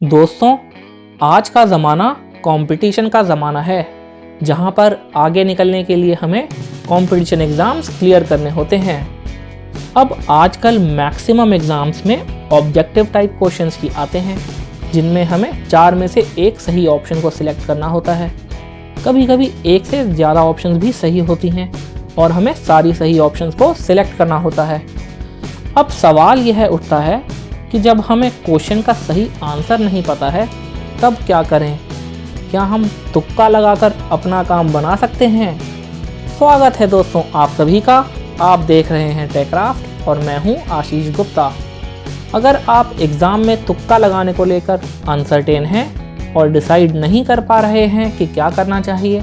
दोस्तों, आज का ज़माना कंपटीशन का ज़माना है, जहां पर आगे निकलने के लिए हमें कंपटीशन एग्ज़ाम्स क्लियर करने होते हैं। अब आजकल मैक्सिमम एग्ज़ाम्स में ऑब्जेक्टिव टाइप क्वेश्चंस ही आते हैं, जिनमें हमें 4 में से एक सही ऑप्शन को सिलेक्ट करना होता है। कभी कभी एक से ज़्यादा ऑप्शंस भी सही होती हैं और हमें सारी सही ऑप्शंस को सिलेक्ट करना होता है। अब सवाल यह उठता है कि जब हमें क्वेश्चन का सही आंसर नहीं पता है तब क्या करें? क्या हम तुक्का लगाकर अपना काम बना सकते हैं? स्वागत है दोस्तों आप सभी का। आप देख रहे हैं टेक्राफ्ट और मैं हूं आशीष गुप्ता। अगर आप एग्ज़ाम में तुक्का लगाने को लेकर अनसर्टेन हैं और डिसाइड नहीं कर पा रहे हैं कि क्या करना चाहिए,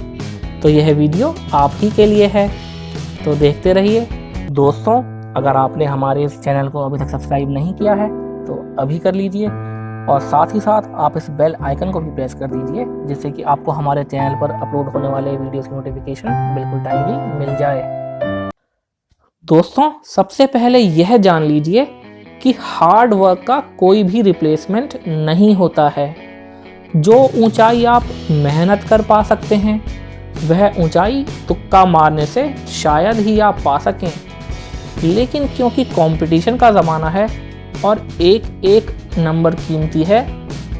तो यह वीडियो आप ही के लिए है, तो देखते रहिए। दोस्तों, अगर आपने हमारे इस चैनल को अभी तक सब्सक्राइब नहीं किया है तो अभी कर लीजिए और साथ ही साथ आप इस बेल आइकन को भी प्रेस कर दीजिए, जिससे कि आपको हमारे चैनल पर अपलोड होने वाले वीडियोस की नोटिफिकेशन बिल्कुल टाइमली मिल जाए। दोस्तों, सबसे पहले यह जान लीजिए कि हार्ड वर्क का कोई भी रिप्लेसमेंट नहीं होता है। जो ऊंचाई आप मेहनत कर पा सकते हैं, वह ऊंचाई तुक्का मारने से शायद ही आप पा सकें। लेकिन क्योंकि कंपटीशन का ज़माना है और एक एक नंबर कीमती है,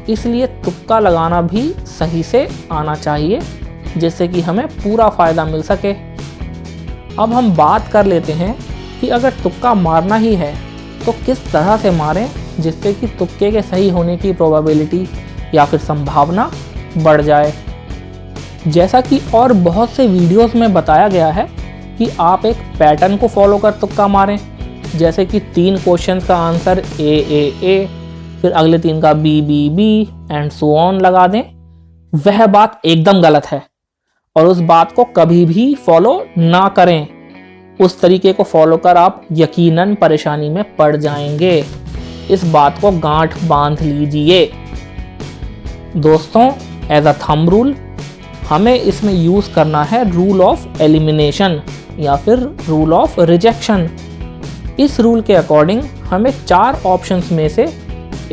इसलिए तुक्का लगाना भी सही से आना चाहिए, जिससे कि हमें पूरा फ़ायदा मिल सके। अब हम बात कर लेते हैं कि अगर तुक्का मारना ही है तो किस तरह से मारें, जिससे कि तुक्के के सही होने की प्रोबेबिलिटी या फिर संभावना बढ़ जाए। जैसा कि और बहुत से वीडियोस में बताया गया है कि आप एक पैटर्न को फॉलो कर तुक्का मारें, जैसे कि 3 क्वेश्चंस का आंसर ए, फिर अगले 3 का बी एंड सो ऑन लगा दें। वह बात एकदम गलत है और उस बात को कभी भी फॉलो ना करें। उस तरीके को फॉलो कर आप यकीनन परेशानी में पड़ जाएंगे। इस बात को गांठ बांध लीजिए। दोस्तों, एज अ थंब रूल हमें इसमें यूज़ करना है रूल ऑफ एलिमिनेशन या फिर रूल ऑफ रिजेक्शन। इस रूल के अकॉर्डिंग हमें 4 ऑप्शंस में से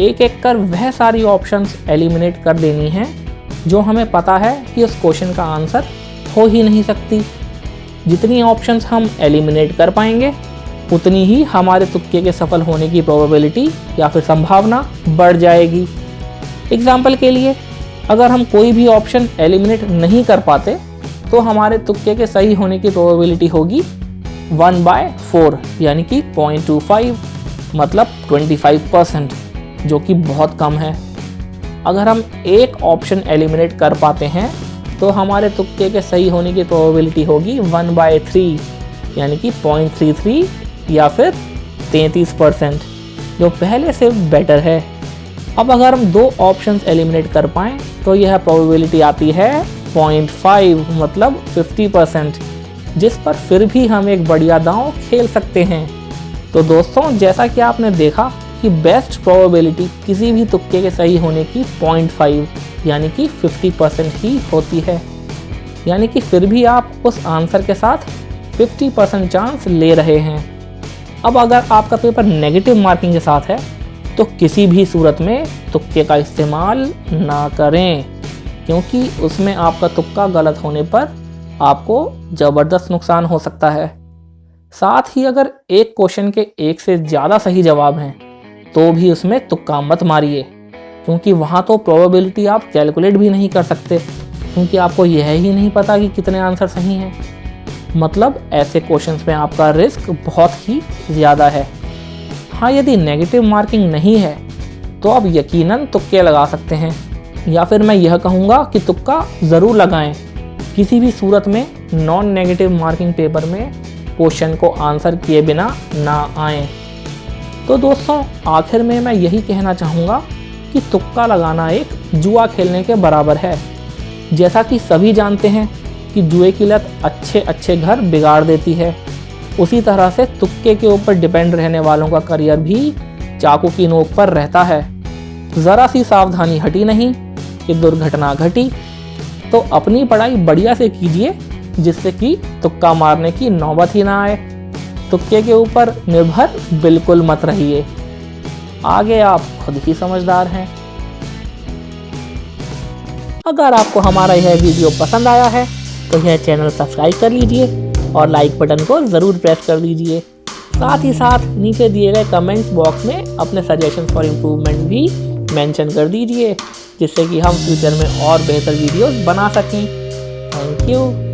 एक एक कर वह सारी ऑप्शंस एलिमिनेट कर देनी हैं जो हमें पता है कि उस क्वेश्चन का आंसर हो ही नहीं सकती। जितनी ऑप्शंस हम एलिमिनेट कर पाएंगे, उतनी ही हमारे तुक्के के सफल होने की प्रोबेबिलिटी या फिर संभावना बढ़ जाएगी। एग्जाम्पल के लिए, अगर हम कोई भी ऑप्शन एलिमिनेट नहीं कर पाते तो हमारे तुक्के के सही होने की प्रोबेबिलिटी होगी 1/4 यानी कि 0.25 मतलब 25%, जो कि बहुत कम है। अगर हम एक ऑप्शन एलिमिनेट कर पाते हैं तो हमारे तुक्के के सही होने की प्रोबेबिलिटी होगी 1/3 यानी कि 0.33 या फिर 33%, जो पहले से बेटर है। अब अगर हम 2 ऑप्शंस एलिमिनेट कर पाएँ तो यह प्रोबेबिलिटी आती है 0.5 मतलब 50%, जिस पर फिर भी हम एक बढ़िया दांव खेल सकते हैं। तो दोस्तों, जैसा कि आपने देखा कि बेस्ट प्रोबेबिलिटी किसी भी तुक्के के सही होने की 0.5 यानी कि 50% ही होती है। यानी कि फिर भी आप उस आंसर के साथ 50% चांस ले रहे हैं। अब अगर आपका पेपर नेगेटिव मार्किंग के साथ है तो किसी भी सूरत में तुक्के का इस्तेमाल ना करें, क्योंकि उसमें आपका तुक्का गलत होने पर आपको ज़बरदस्त नुकसान हो सकता है। साथ ही अगर एक क्वेश्चन के एक से ज़्यादा सही जवाब हैं तो भी उसमें तुक्का मत मारिए, क्योंकि वहाँ तो प्रोबेबिलिटी आप कैलकुलेट भी नहीं कर सकते, क्योंकि आपको यह ही नहीं पता कि कितने आंसर सही हैं। मतलब ऐसे क्वेश्चंस में आपका रिस्क बहुत ही ज़्यादा है। हाँ, यदि नेगेटिव मार्किंग नहीं है तो आप यकीनन तुक्के लगा सकते हैं, या फिर मैं यह कहूँगा कि तुक्का ज़रूर लगाएं। किसी भी सूरत में नॉन नेगेटिव मार्किंग पेपर में क्वेश्चन को आंसर किए बिना ना आएं। तो दोस्तों, आखिर में मैं यही कहना चाहूँगा कि तुक्का लगाना एक जुआ खेलने के बराबर है। जैसा कि सभी जानते हैं कि जुए की लत अच्छे अच्छे घर बिगाड़ देती है, उसी तरह से तुक्के के ऊपर डिपेंड रहने वालों का करियर भी चाकू की नोक पर रहता है। ज़रा सी सावधानी हटी नहीं कि दुर्घटना घटी। तो अपनी पढ़ाई बढ़िया से कीजिए, जिससे कि तुक्का मारने की नौबत ही ना आए। तुक्के के ऊपर निर्भर बिल्कुल मत रहिए। आगे आप खुद ही समझदार हैं। अगर आपको हमारा यह वीडियो पसंद आया है तो यह चैनल सब्सक्राइब कर लीजिए और लाइक बटन को ज़रूर प्रेस कर दीजिए। साथ ही साथ नीचे दिए गए कमेंट्स बॉक्स में अपने सजेशन फॉर इम्प्रूवमेंट भी मेंशन कर दीजिए, जिससे कि हम फ्यूचर में और बेहतर वीडियोस बना सकें। Thank you.